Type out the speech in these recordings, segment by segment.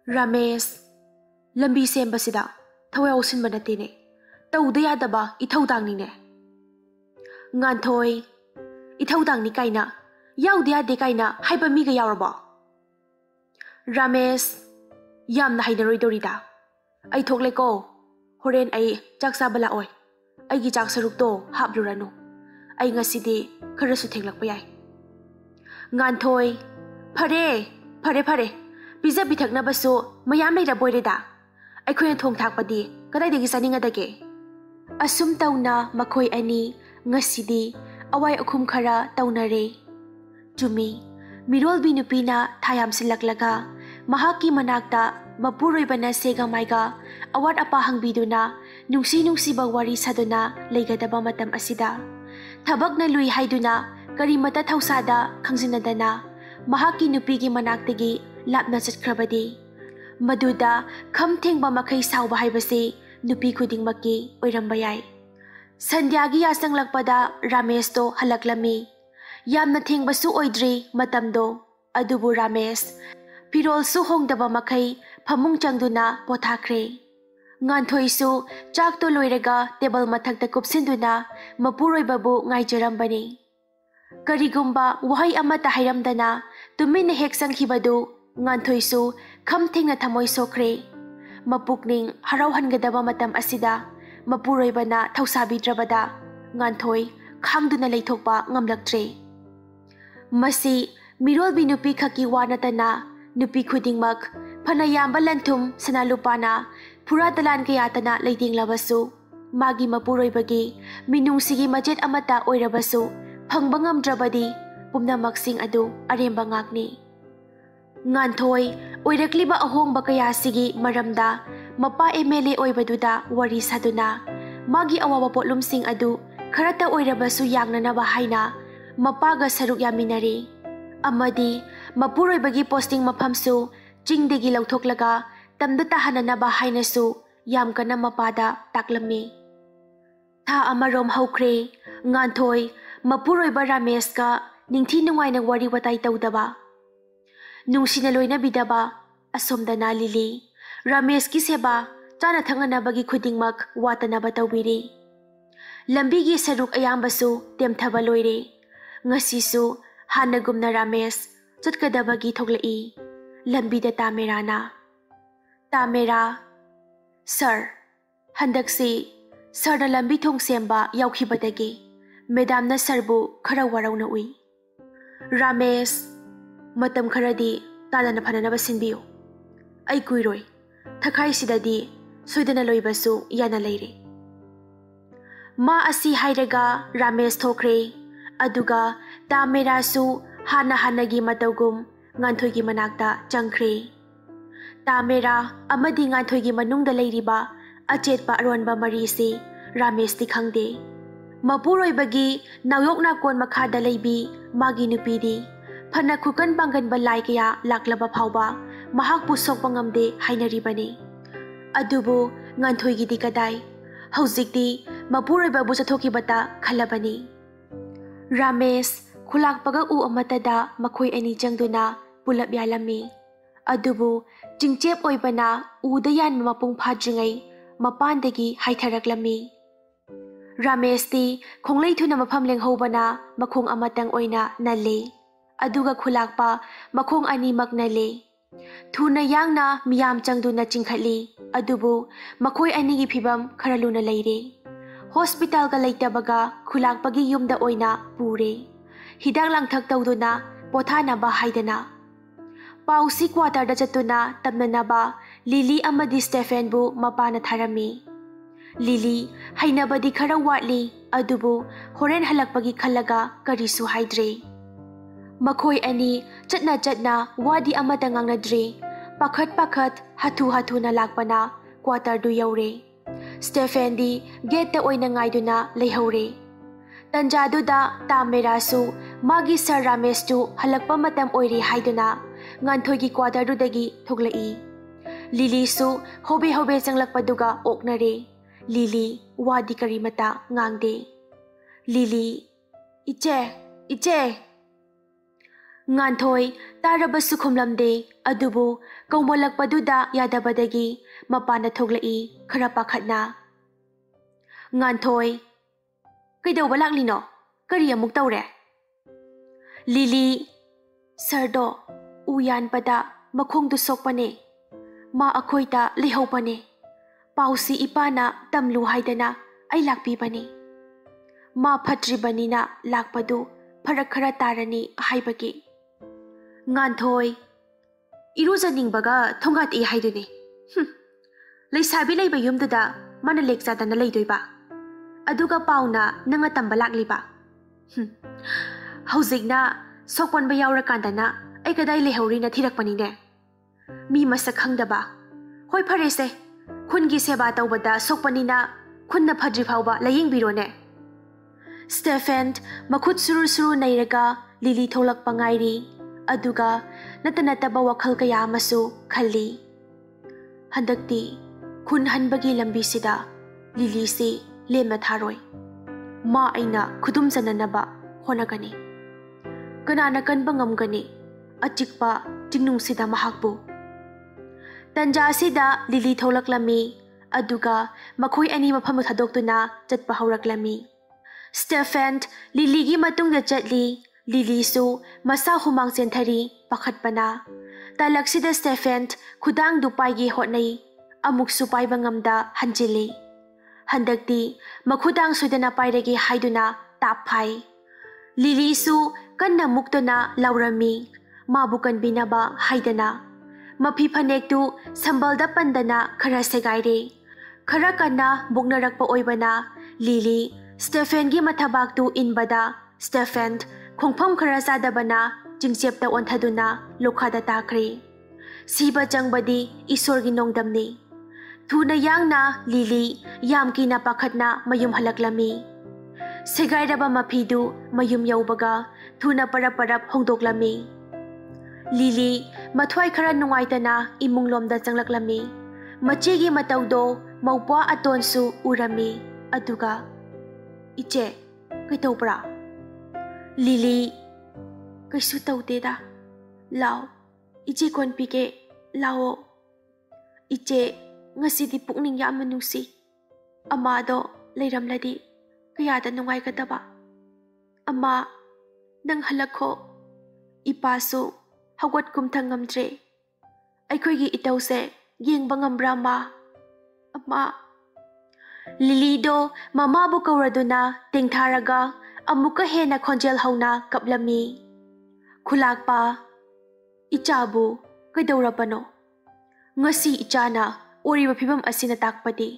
Ramesh, lambi sembasida thawai ausinba natine tauda yadaba ithaudangne nganthoi ithaudanni kaina yaudi yade kaina haiba miga yawraba Ramesh yamna haidaroi dorida ai thokle ko horen ai chak sabala oi ai gi chak saruk to habluranu ai ngasidi kharasu thenglakpa yai nganthoi phare Pizza bithakna basu mayam leira boireda aikhoy thong thakpadi kadai degi saninga dage asum tauna makhoi ani ngasidi awai akhum khara taunare jumi mirol binupina thayam silaklaga mahaki manakta mapuroi bana sega maiga awat apa hangbiduna nungsi bagwari saduna leigadaba matam asida thabakna lui haiduna karimata thausada khangsinadana mahaki nupigi manaktagi lapna chatkrabadi maduda kham thengba makhai sauba haibase nupi khuding makki oiramba yai sandhyagi yasanglakpada Ramesh to halaklami yamna thengbasu oidri matamdo adubu Ramesh pirol su hongdaba makhai phamung changduna pothakre nganthoi chak to loiraga table mathakta kupsinduna mapuroi babu ngaijarambani karigumba wahai amata hairamdana tumin hek sangkhibadu nganthoi kham thengna thamoi sokre mapukning harau hangadaba matam asida mapuroi bana thausabidrabada nganthoi khangduna leithokpa ngamlaktre masi mirol binupi khaki wanatana nupi khudingmak phana yamba lanthum sanalupana pura dalan kayatana leidinglabasu magi mapuroi bagi minungsigi majet amata oirabasu phangba ngamdrabadi pumnamaksing adu aremba ngakni nganthoi oirakliba ahongba kayasigi maramda mapa MLA oibaduda wari saduna magi awawa potlumsing adu kharata oirabasu yangnanaba haina mapaga saruk yaminari amadi mapuroibagi posting maphamsu chingdegi lauthoklaga tamda tahananaba hainasu yamkana mapada taklami tha amarom haukre nganthoi mapuroiba Ramesh ka ningthi nungaina wari watai tawdaba nungsina loina bidaba asomdana Lily Ramesh ki seba chana thanganabagi khudingmak watanaba tawbiri lambigi saruk ayambasu temthaba loire ngasisu hanagumna Ramesh chatkadabagi thoglai lambida tamera sir handaksi sir na lambi thong semba yaukhibadagi Madam na sarbu khara warauna ui Ramesh matam kharadi tadana phanana basinbiyo ai kuiroi thakai sidadi soidana loibasu yana leire ma asi hairaga Ramesh thokre aduga tamera su hanagi matagum nganthoigi manakta changkhre tamera amadi nganthoigi manungda leiriba achetpa aronba marisi Ramesh ti khangde mapuroibagi nawyokna kon makhada leibi magi nupidi phana khukan bangan balai kaya laklaba phawba mahak pusok pangamde hainaribani adubu nganthoigi di kadai haujikti mapuroibabu chathoki bata khalabani Ramesh khulak paga u amatada makhoi ani changduna pulap yalami adubu jingchep oibana udayan mapung phajringai mapandagi haitharaklami Ramesh ti khonglei thuna mafam lenghobana makhong amatang oina nale aduga khulakpa makhong ani maknale thuna yangna miyam changduna chingkhali adubu makhoi ani gi phibam kharaluna leire hospital ga leitabaga khulakpagi yumda oina pure hidak langthak tawduna pothana ba haidana pausi quarter da chatuna tamnanaba Lily amadi Stephen bu mapana tharami Lily hainabadi khara watli adubu horen halakpagi khalaga karisu haidre makhoi ani chatna wadi amata ngangnadre pakhat hathu na lakpana quarter du yaure Stephen di gate ta oina ngaiduna leihore tanjaduda tamera su magi Sir Ramesh tu halakpa matam oiri haiduna nganthoigi quarter du dagi thoglai Lily su hobe changlakpaduga oknare Lily wadi karimata ngangde Lily iche nganthoi tarabasu khumlamde अदुबु कौमोलक्पदुदा यादबदगी मपाना थोगलई खरा पाखतना nganthoi kaidoba laklino kari amuk tawre Lily sardo uyan pada makhong du sokpane ma akhoita lehopane pausi ipana tamlu haidana ai lakpi bani ma phatri banina lakpadu pharak khara tarani haibagi nganthoi irujaning baga thongat e haiduni leisabi leiba yumduda mana lekja dana leidoiba aduga pauna nanga tamba lakliba hauzigna sokpanba yaurakandana ai kadai lehori na thirakpani ne mi masak khangdaba hoi pharese khungi seba tawbada sokpanina khunna phadri phawba laying birone Stephen makhut suru nairaga Lily tholak pangairi aduga natanataba wakhal kaya masu khalli handakti khun hanbagi lambi sida Lily si lemna tharoi ma aina khudum sananaba honagani kanana kanba ngamgani achikpa tingnung sida mahakbu tanja sida Lily tholaklami aduga makhoi ani mafam thadoktuna chatpa hauраklami Stephen Lily gi matungda chatli Lily su masa humang senthari pakhatpana talaksida Stephen khudang dupai gi hotnai amuk su paiba ngamda hanjili handakti makhudang sudana pairagi haiduna taphai Lily su kanna muktona laurami mabukan binaba haidana mafi phanektu sambalda pandana khara segaire khara kana buknarakpa oibana Lily Stephen gi mathabaktu inbada Stephen khongpham khara sadabana jingchepta onthaduna lokhada takre siba changbadi isor gi nongdamni thuna yangna Lily yamki na pakhatna mayum halaklami segairaba mafidu mayum yaubaga thuna parap hongdoklami Lily mathwai khara nungaitana imunglomda changlaklami machigi matawdo maupwa atonsu urami aduga iche kaitobra Lily kaisu tawdeda lao iche kon pike lao iche ngasidi pukning yamna nungsi amado leiramladi kayada nungai kadaba ama nang halakho ipasu hawat kumthang ngamdre aikhoigi itause yengba ngambra ma ama Lily do mama bu kauraduna tingtharaga amuka hena khonjel hauna kaplami khulakpa ichabu kaidorapano ngasi ichana oriba phibam asina takpadi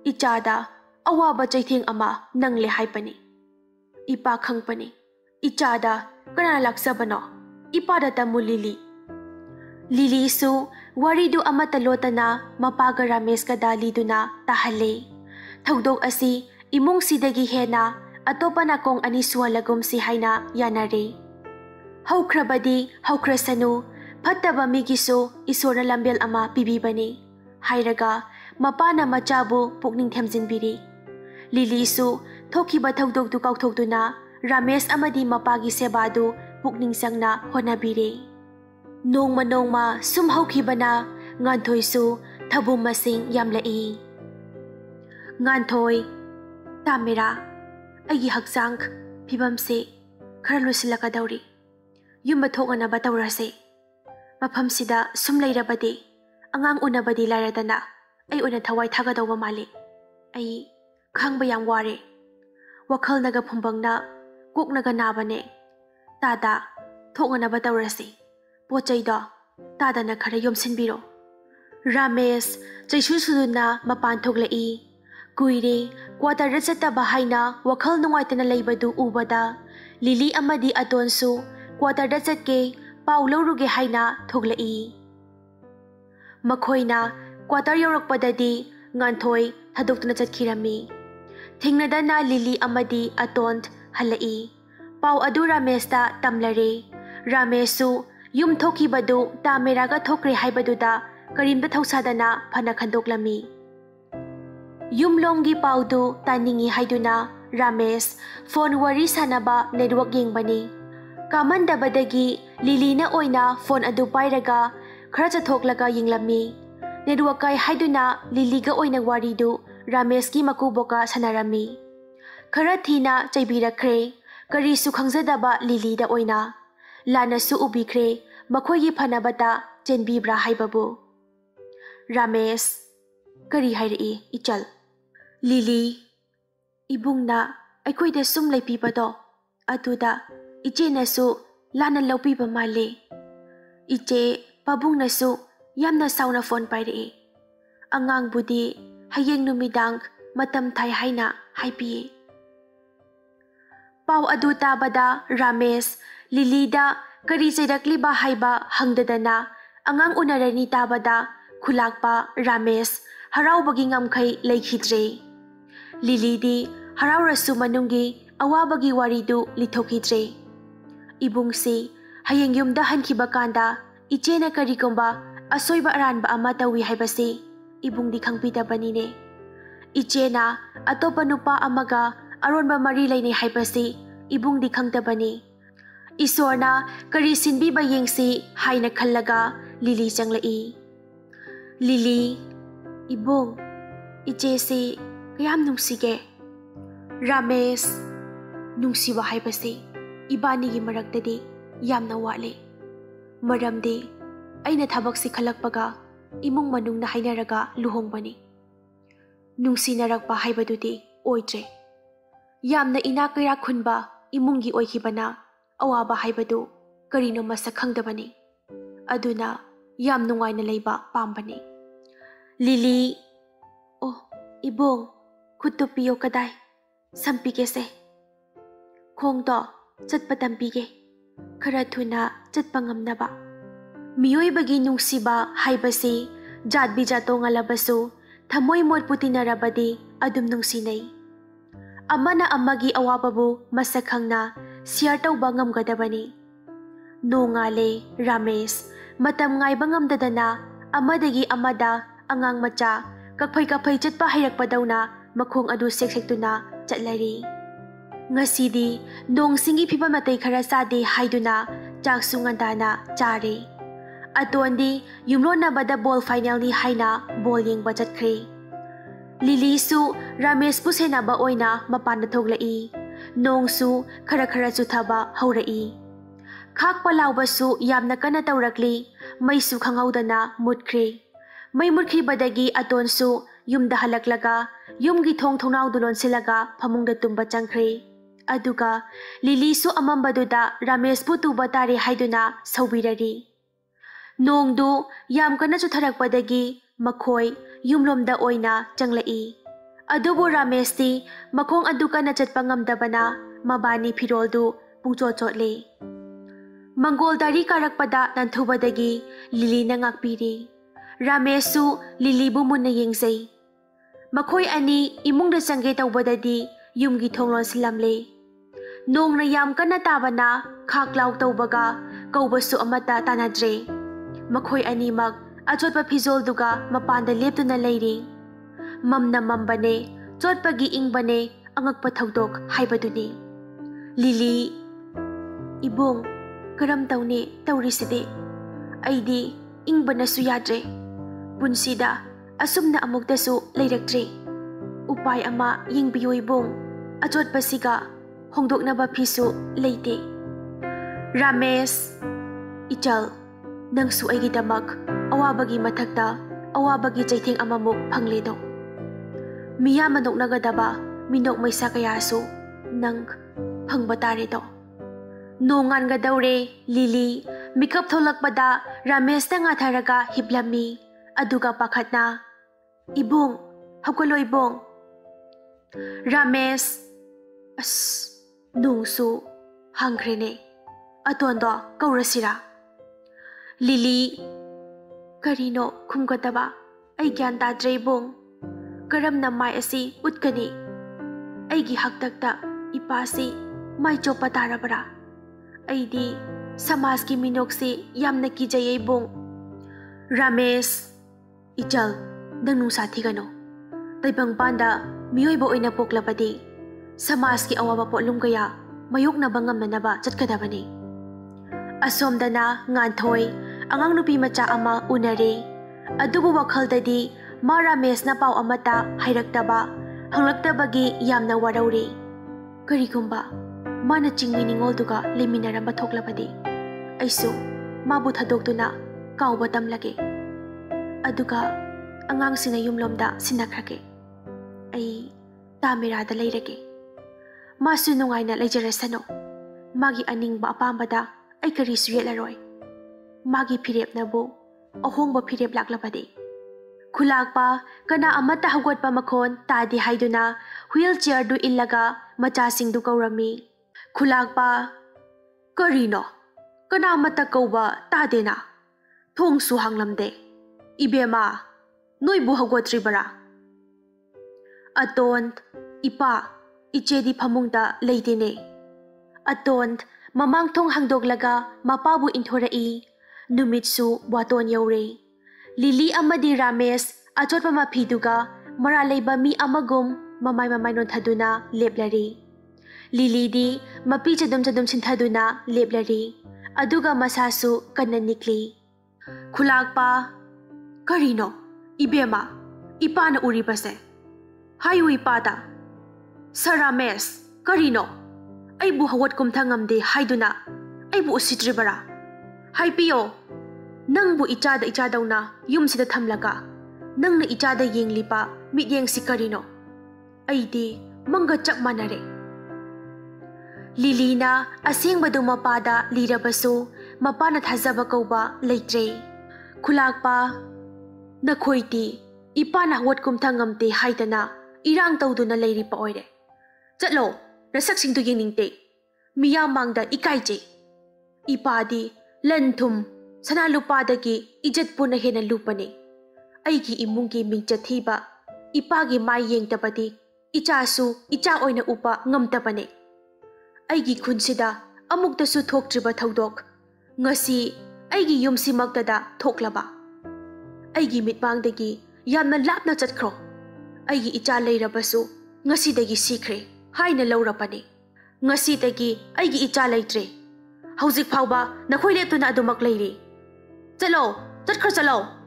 ichada awaba chaitheng ama nangle haipani ipa khangpani ichada kana laksabano ipada tamu Lily su waridu amata lotana mapaga Ramesh ka daliduna tahale thawdok asi imung sidagi hena atopana kong ani sualagum si haina yanare haukrabadi haukrasanu phattaba migisu isora lambel ama pibibani hairaga mapana machabu pukning themjinbiri Lily su thokiba thawdok du kauthokduna Ramesh amadi mapagi sebadu pukning sangna honabire nongma sum haukibana nganthoi su thabum masing yamlai nganthoi tamera agi haksang phibam se khara losilakadauri yumba thogana batawrase mafam sida sum leirabadi angang unabadi lairadana ai una thawai thagadawa mali ai khangba yang ware wakhal naga phumbangna koknaga nabane tada thogana batawrase pochaida tada na khara yomsinbiro Ramesh chaisu suduna mapan thoglai kuire quarter ratata haina wakhal nungaitana leibadu ubada Lily amadi atonsu quarter ratke paulauruge haina thoglai makhoina quarter yorokpadadi nganthoi thadokna chatkirami thingnadana Lily amadi atont halai pau adu Rameshta tamlare Rameshu yum thokibadu tameraga thokre haibaduda karimda thausadana phana khandoklami yumlomgi paudu taningi haiduna Ramesh phone wari sanaba network yengbani kamandabadagi Lily na oina phone adu pairaga खरा चथोक्लगा यिंगलम्मी network हाइदुना लिलीगा ओइना वारीदु Ramesh की मकुबोका सनारम्मी खरा थीना चैबिरख्रे करीसु खंगजदबा लिलीदा ओइना लानसु उबिख्रे मखोयगी फनाबता चेनबिब्रा हाइबबु रामेश करी हाइरई इचल lily इबुंगना अखोइदा सुम लेपिबदो अदुदा इचेनसु लाना लौपिबा माले इचे पाबुंगनसु यामना साउना phone पाइरई अंगांगबुदी हयेंग नुमिदांग मतम Thai हाइना हाइपिए पाव अदु ताबदा रामेश लिलीदा करी चैरक्लिबा हाइबा हंगददना अंगांग उनरनी ताबदा खुलाकपा Ramesh हराउबगी ngamkhai लेखिद्रे लिलीदी हराउरसु मनुंगी अवाबगी वारीदु लिथोखिद्रे इबुंगसी हयेंग युमदा हनखिबा कांदा इचेना करिगुंबा असोइबा अरानबा अमा तवी हाइबसी इबुंगदी खंगपिदबनीने इचेना अतोपा नुपा अमगा अरोनबा मरी लेने हाइबसी इबुंगदी खंगदबनी ईश्वरना करी सिनबीबा येंगसी हाइना खल्लगा लिली चंगलई लिली इबुंग इचेसी कयाम नुंसिगे रामेश नुंसिबा हाइबसी इबानीगी मरक्तदी यामना वाले मरमदी अइना थबकसी खलकपगा इमुंग मनुंगना हाइनरगा लुहोंगबनी नुंसिनरकपा हाइबदुदी ओइद्रे यामना इना कया खुनबा इमुंगी ओइखिबना अवाबा हाइबदु करिनो मसक खंगदबनी अदुना याम नुंगाइना लेबा पाम्बनी लिली ओ इबोंग खुत्तु पियो कदाई संपिगे से खोंगदो चटपा तंपिगे खरा थुना चटपा ngamnaba मियोइबगी नुंसिबा हाइबसी जात बिजातो ngalabasu थमोय मोट पुतिनरबदी अदुम नुंसिनै अमना अमगी अवाबाबु मसक खंगना शेयर तौबा ngamgadabani नोंगाले रामेश मतम ngaiba ngamdadana amadagi amada angang macha kakphai kakphai chatpa hairapadauna makhong adu seksektuna chatlari ngasidi nongsingi phibam matai khara sade haiduna chaksungadana chare atondi yumrona bada ball final ni haina ball yengba chatkhre lily सु रामेश पुसेनाबा ओइना मपान थोगलई नोंसु खरा खरा चुथाबा हौरई खाक पलाउबसु यामना कना तौरकली मैसु खंगौदना मुटख्रे मै मुटख्री बदगी अतोनसु युमदा हलकलगा युमगी थोंग थोंनाउ दुलोन सिलगा फमुंगदा तुम्बा चंख्रे अदुगा lily सु अमंबदुदा रामेश पु तुबा तारे हाइदुना सौबिररी नोंदु याम कना चुथरकपदगी मखोय युमलोमदा ओइना चंगलई अदुबु रामेशती मखोंग अदुकना चटपा ngamdabana मबानी फिरोलदु पुंचो चोटले मंगोलदारी कारकपदा नंथुबदगी lily ना ngakpiri रामेशु लिलीबु Munna येंगजै मखोय अनि इमुंगदा चंगे तौबददी युमगी थोंगलोन सिलमले नोंगना याम कना ताबना खाकलाउ तौबगा कौबसु अमता तानाद्रे मखोय अनि मग अचोटपा फिजोलदुगा मपानदा लेपतुना लेरी ममना मम्बने चोटपगी इंगबने अंगकपा थौदोक हाइबदुनी लिली इबोंग करम तौने तौरिसिदे अइदी इंगबनसु याद्रे पुनसिदा असुमना अमुक्तसु लेरक्त्रे उपाय अमा यिंगबियो इबोंग अचोटपसिगा होंदोकनबा फिसु लेते रामेश इचल नंगसु अइगिदमक अवाबगी मथक्ता अवाबगी चैथेंग अमामुक फंगलेदो मिया मनोकनगदबा मिनोक मैसा कयासु नंग फंगबा तारेदो नोंगानगदौरे लिली मिकअप थोलकपदा रामेशता ngatharaga हिप्लमी अदुगा पाखतना इबोंग हौगलो इबोंग रामेश अस नोंसु हांग्रेने अतोंदो कौरसिरा लिली करीनो खुमगदबा आई ज्ञान ताद्रे इबोंग करमना माय असि उतकनी अईगी हक्तकता इपासी माय चोपा तारबरा अईदी समाज की मिनोक से यामना कीजय इबोंग रामेश इचल नंगनु साथी गनो तैबंग पांदा मियोइबो ओइना पोकलबदी समाज की अवाबा पोलुम गया मयोकना बंगमनबा चटकदबनी असोमदना nganthoi angang nupi macha ama unare. Adubu wakaldadi ma Ramesna pau amata hairaktaba hanglaktaba-gi yamna warauri. Karigumba mana chingmi ningolduga leminaramba thoklabadi aisu mabu thadokduna kauba tamlage. Aduga angangsina yumlomda sinakrage. Ai tamirada leirage. Masu nungaina leijarasano. Magi aningba apambada ai karisu yelaroi. Magi phirepnabu ahongba phirep laklabadi. Khulakpa kana amata hagwatpa makhon tadi haiduna wheelchair du illaga machasing du kaurami. Khulakpa karino kana amata kauba tadena thongsu hanglamde. Ibema noibu hagwatri bara. Atont ipa ichedi phamungda leidene. Atont mamang thong hangdoglaga mapabu inthora-i numitsu waton yaure. Lili amadi Rames achotpa mapiduga maralaiba mi amagum mamay nothaduna leplari. Lili di mapi chadum sinthaduna leplari. Aduga masasu kananikli. Khulakpa karino ibema ipana uribase. Hayu ipata. Sir Rames karino aibu hawat kumthangamde haiduna aibu usitribara. Haipiyo nangbu ichadauna yumsida thamlaga nangna ichada yenglipa midyeng si karino aidi manga chak manare. Lilina asengbadu mapada lirabasu mapana thazaba kauba leitre. Khulakpa nakhoiti ipana hawat kumthangamde haidana irang tawduna leiripa oire. Chatlo nasaksingdu yeningte miyamangda ikaije. Ipadi lanthum sana lupadagi ijat puna hena lupane. Aigi imungi mingchathiba ipagi mai yengtabadi ichasu icha oina upa ngamtabane. Aigi khunsida amuktasu thoktriba thaudok ngasi aigi yumsimaktada thoklaba. Aigi mitmangdagi yamna lapna chatkhro. Aigi icha leirabasu ngasidagi sikhre haina laurapane. Ngasidagi aigi icha leitre. Hauzik phauba nakhoi leptuna adumak leiri. Chalo, chalo.